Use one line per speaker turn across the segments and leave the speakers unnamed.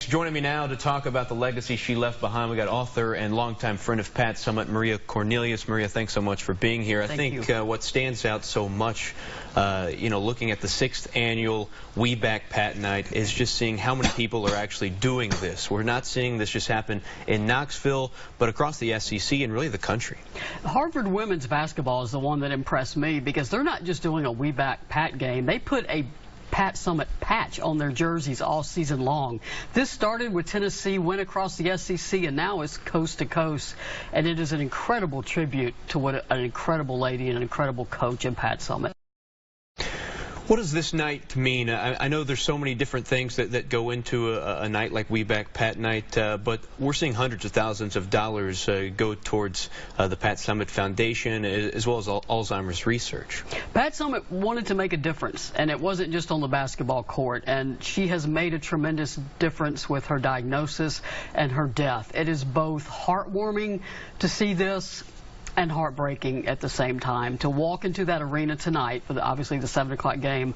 Joining me now to talk about the legacy she left behind, we got author and longtime friend of Pat Summitt, Cornelius. Maria, thanks so much for being here. I think what stands out so much, looking at the 6th annual We Back Pat Night, is just seeing how many people are actually doing this. We're not seeing this just happen in Knoxville, but across the SEC and really the country.
Harvard women's basketball is the one that impressed me because they're not just doing a We Back Pat game. They put a Pat Summitt patch on their jerseys all season long. This started with Tennessee, went across the SEC, and now it's coast to coast. And it is an incredible tribute to what an incredible lady and an incredible coach in Pat Summitt.
What does this night mean? I know there's so many different things that go into a night like We Back Pat Night, but we're seeing hundreds of thousands of dollars go towards the Pat Summitt Foundation as well as Alzheimer's research.
Pat Summitt wanted to make a difference, and it wasn't just on the basketball court, and she has made a tremendous difference with her diagnosis and her death. It is both heartwarming to see this and heartbreaking at the same time. To walk into that arena tonight for obviously the 7 o'clock game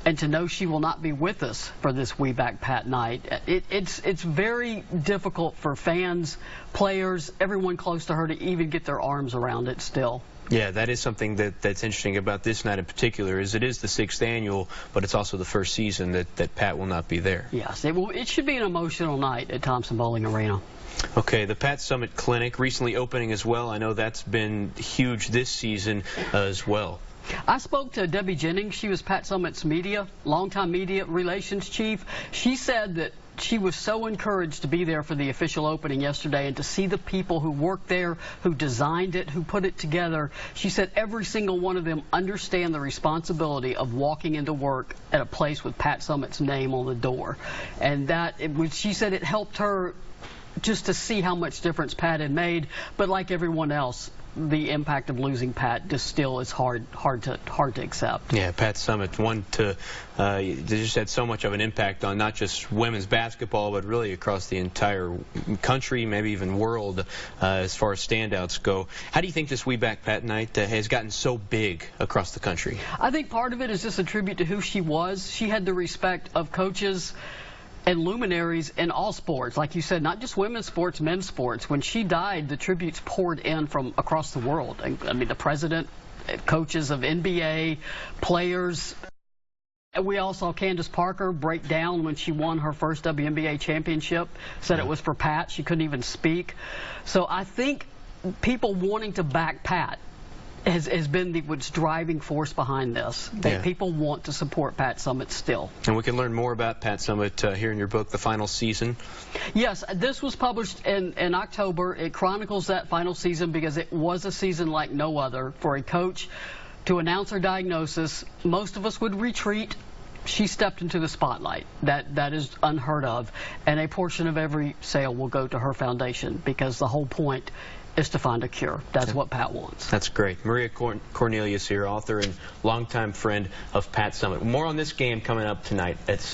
and to know she will not be with us for this We Back Pat Night, it's very difficult for fans, players, everyone close to her to even get their arms around it still.
Yeah, that is something that's interesting about this night in particular, is it is the 6th annual, but it's also the first season that Pat will not be there.
Yes, it should be an emotional night at Thompson Bowling Arena.
Okay, the Pat Summitt Clinic recently opening as well. I know that's been huge this season as well.
I spoke to Debbie Jennings. She was Pat Summitt's longtime media relations chief. She said that she was so encouraged to be there for the official opening yesterday and to see the people who worked there, who designed it, who put it together. She said every single one of them understand the responsibility of walking into work at a place with Pat Summitt's name on the door. And she said it helped her just to see how much difference Pat had made, but like everyone else, the impact of losing Pat just still is hard to accept.
Yeah, Pat Summitt, they just had so much of an impact on not just women's basketball, but really across the entire country, maybe even world, as far as standouts go. How do you think this We Back Pat Night has gotten so big across the country?
I think part of it is just a tribute to who she was. She had the respect of coaches and luminaries in all sports, like you said, not just women's sports, men's sports. When she died, the tributes poured in from across the world. I mean, the president, coaches of NBA, players. We all saw Candace Parker break down when she won her first WNBA championship, said it was for Pat. She couldn't even speak. So I think people wanting to back Pat has been what's driving force behind this. That people want to support Pat Summitt still.
And we can learn more about Pat Summitt here in your book, The Final Season.
Yes, this was published in October. It chronicles that final season because it was a season like no other. For a coach to announce her diagnosis, most of us would retreat. She stepped into the spotlight. That is unheard of. And a portion of every sale will go to her foundation because the whole point is to find a cure. That's what Pat wants.
That's great. Maria Cornelius here, author and longtime friend of Pat Summitt. More on this game coming up tonight at 6.